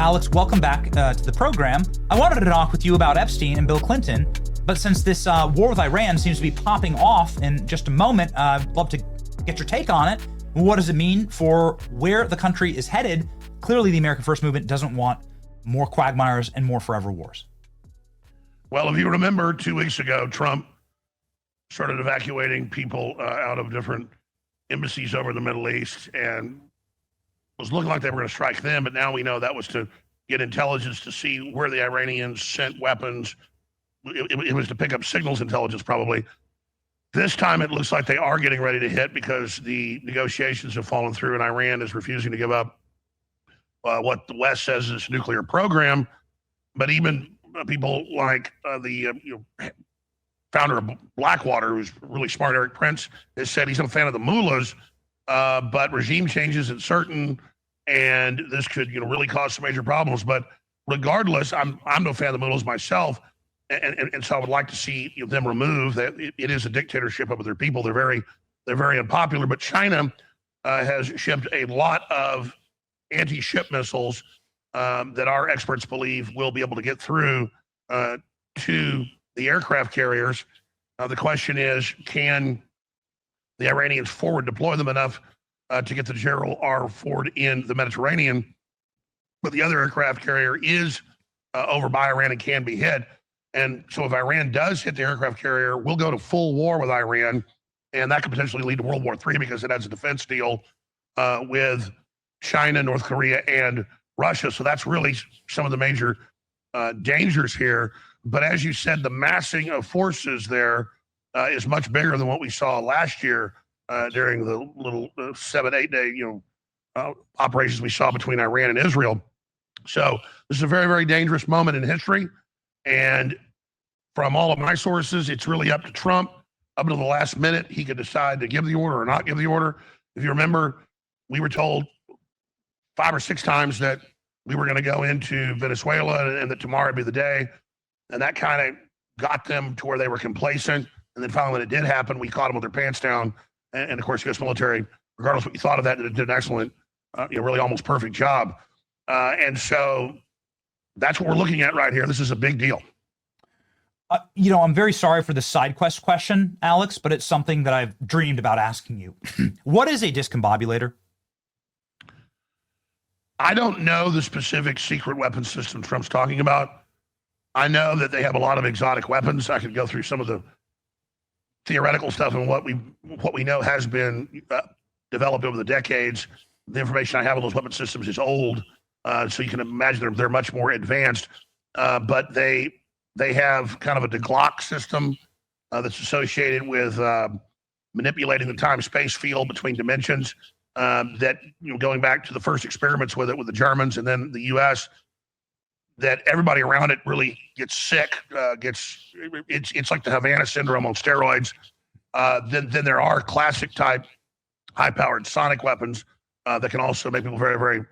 Alex, welcome back to the program. I wanted to talk with you about Epstein and Bill Clinton, but since this war with Iran seems to be popping off in just a moment, I'd love to get your take on it. What does it mean for where the country is headed? Clearly, the American First Movement doesn't want more quagmires and more forever wars. Well, if you remember 2 weeks ago, Trump started evacuating people out of different embassies over the Middle East and was looking like they were going to strike them. But now we know that was to get intelligence to see where the Iranians sent weapons. It was to pick up signals intelligence, probably. This time it looks like they are getting ready to hit because the negotiations have fallen through and Iran is refusing to give up what the West says is its nuclear program. But even people like the founder of Blackwater, who's really smart, Eric Prince, has said he's not a fan of the mullahs, but regime change isn't certain, and this could really cause some major problems. But regardless, I'm no fan of the mullahs myself, and so I would like to see them removed. That it is a dictatorship over their people. They're very unpopular. But China has shipped a lot of anti-ship missiles that our experts believe will be able to get through to the aircraft carriers. The question is, can the Iranians forward deploy them enough to get the Gerald R. Ford in the Mediterranean? But the other aircraft carrier is over by Iran and can be hit. And so if Iran does hit the aircraft carrier, we'll go to full war with Iran, and that could potentially lead to World War III because it has a defense deal with China, North Korea, and Russia. So that's really some of the major dangers here. But as you said, the massing of forces there is much bigger than what we saw last year during the little 7-8 day operations we saw between Iran and Israel. So this is a very, very dangerous moment in history. And from all of my sources, it's really up to Trump. Up until the last minute, he could decide to give the order or not give the order. If you remember, we were told 5 or 6 times that we were going to go into Venezuela and that tomorrow would be the day. And that kind of got them to where they were complacent. And then finally, when it did happen, we caught them with their pants down. And of course, the U.S. military, regardless of what you thought of that, did an excellent, really almost perfect job. And so that's what we're looking at right here. This is a big deal. I'm very sorry for the side quest question, Alex, but it's something that I've dreamed about asking you. What is a discombobulator? I don't know the specific secret weapon system Trump's talking about. I know that they have a lot of exotic weapons. I could go through some of the theoretical stuff and what we know has been developed over the decades. The information I have on those weapon systems is old, so you can imagine they're much more advanced. But they have kind of a Glock system that's associated with manipulating the time-space field between dimensions. That going back to the first experiments with it with the Germans and then the U.S., that everybody around it really gets sick. It's like the Havana syndrome on steroids. Then there are classic type high-powered sonic weapons that can also make people very, very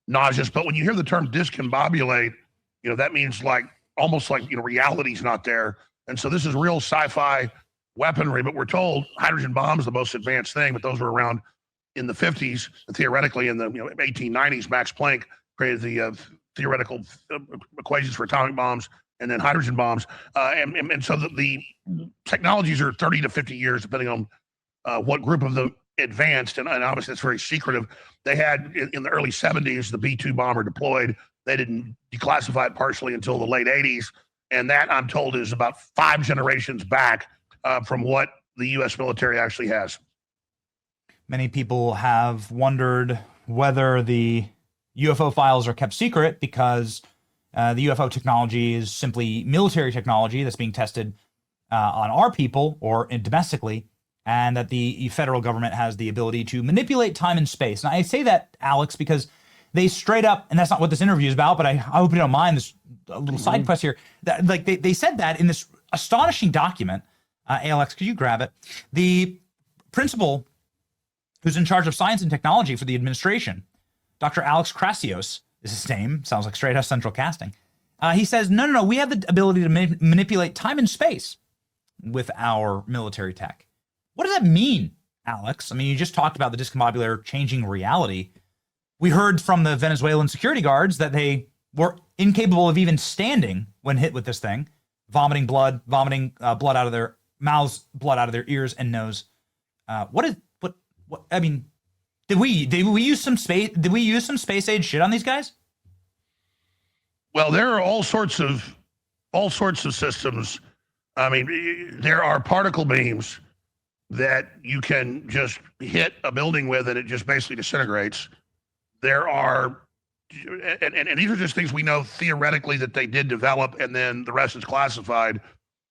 nauseous. But when you hear the term discombobulate, that means almost like reality's not there. And so this is real sci-fi weaponry. But we're told hydrogen bombs the most advanced thing, but those were around in the 50s. Theoretically, in the 1890s, Max Planck created the theoretical equations for atomic bombs and then hydrogen bombs. And so the technologies are 30 to 50 years, depending on what group of them advanced. And obviously, it's very secretive. They had, in the early 70s, the B-2 bomber deployed. They didn't declassify it partially until the late 80s. And that, I'm told, is about 5 generations back from what the U.S. military actually has. Many people have wondered whether the UFO files are kept secret because the UFO technology is simply military technology that's being tested on our people or domestically, and that the federal government has the ability to manipulate time and space. And I say that, Alex, because they straight up, and that's not what this interview is about, but I hope you don't mind this little side quest here. That, they said that in this astonishing document. Alex, could you grab it? The principal who's in charge of science and technology for the administration, Dr. Alex Krasios is his name. Sounds like straight up central casting. He says, no, we have the ability to manipulate time and space with our military tech. What does that mean, Alex? I mean, you just talked about the discombobulator changing reality. We heard from the Venezuelan security guards that they were incapable of even standing when hit with this thing, vomiting blood out of their mouths, blood out of their ears and nose. What? I mean, did we use some space age shit on these guys? Well, there are all sorts of systems. I mean, there are particle beams that you can just hit a building with and it just basically disintegrates. There are, and these are just things we know theoretically that they did develop, and then the rest is classified.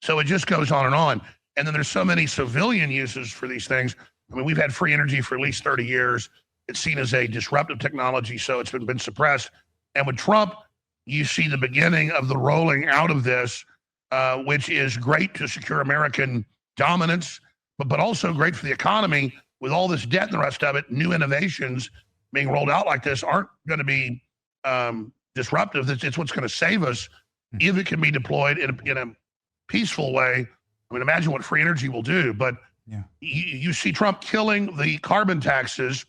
So it just goes on and on. And then there's so many civilian uses for these things. I mean, we've had free energy for at least 30 years. It's seen as a disruptive technology, so it's been suppressed. And with Trump, you see the beginning of the rolling out of this, which is great to secure American dominance, but also great for the economy. With all this debt and the rest of it, new innovations being rolled out like this aren't going to be disruptive. It's what's going to save us if it can be deployed in a peaceful way. I mean, imagine what free energy will do. But you see Trump killing the carbon taxes,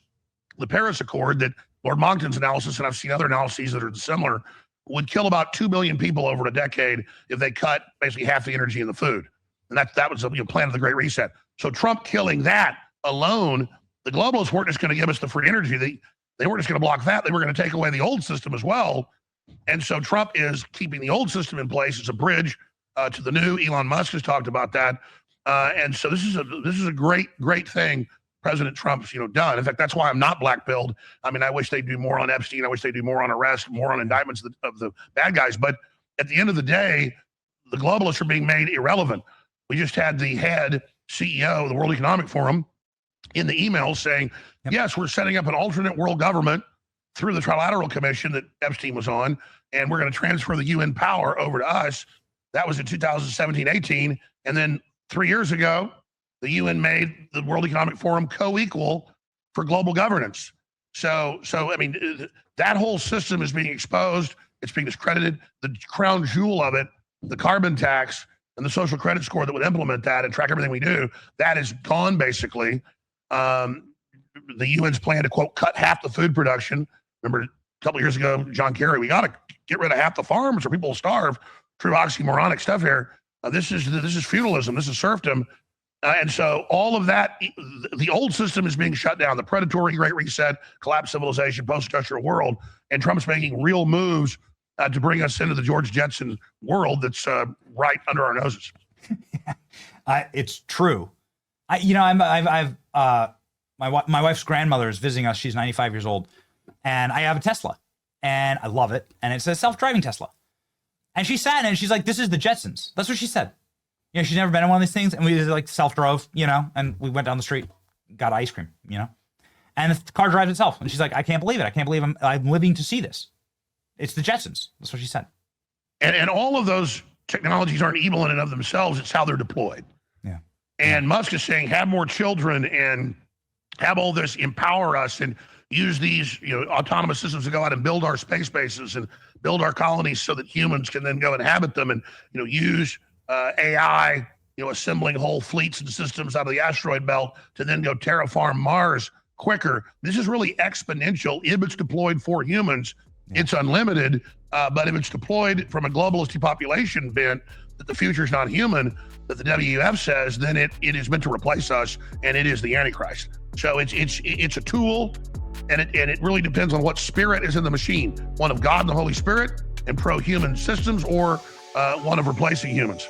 the Paris Accord that Lord Monckton's analysis, and I've seen other analyses that are similar, would kill about 2 billion people over a decade if they cut basically half the energy in the food. And that was the plan of the Great Reset. So Trump killing that alone, the globalists weren't just going to give us the free energy. They weren't just going to block that. They were going to take away the old system as well. And so Trump is keeping the old system in place as a bridge to the new. Elon Musk has talked about that. And so this is a great thing President Trump's done. In fact, that's why I'm not black-pilled. I mean, I wish they'd do more on Epstein. I wish they'd do more on arrest, more on indictments of the bad guys. But at the end of the day, the globalists are being made irrelevant. We just had the head CEO of the World Economic Forum in the email saying, yes, we're setting up an alternate world government through the Trilateral Commission that Epstein was on, and we're going to transfer the UN power over to us. That was in 2017-18. And then 3 years ago, the UN made the World Economic Forum co-equal for global governance. So I mean, that whole system is being exposed. It's being discredited. The crown jewel of it, the carbon tax and the social credit score that would implement that and track everything we do, that is gone basically. The UN's plan to, quote, cut half the food production. Remember a couple of years ago, John Kerry, we got to get rid of half the farms or people will starve. True oxymoronic stuff here. This is feudalism. This is serfdom. And so all of that, the old system is being shut down. The predatory Great Reset, collapsed civilization, post-industrial world, and Trump's making real moves to bring us into the George Jetson world that's right under our noses. It's true. My wife's grandmother is visiting us. She's 95 years old, and I have a Tesla, and I love it. And it's a self-driving Tesla. And she sat in it and she's like, "This is the Jetsons." That's what she said. She's never been in one of these things, and we like self-drove, and we went down the street, got ice cream, and the car drives itself. And she's like, "I can't believe it. I can't believe I'm living to see this. It's the Jetsons." That's what she said. And all of those technologies aren't evil in and of themselves. It's how they're deployed. Yeah. And Musk is saying, have more children and have all this, empower us and use these, autonomous systems to go out and build our space bases and build our colonies so that humans can then go inhabit them and, use AI, assembling whole fleets and systems out of the asteroid belt to then go terraform Mars quicker. This is really exponential. If it's deployed for humans, it's unlimited. But if it's deployed from a globalist depopulation bent, that the future is not human, that the WEF says, then it is meant to replace us, and it is the Antichrist. So it's a tool, and it really depends on what spirit is in the machine, one of God and the Holy Spirit and pro-human systems, or one of replacing humans.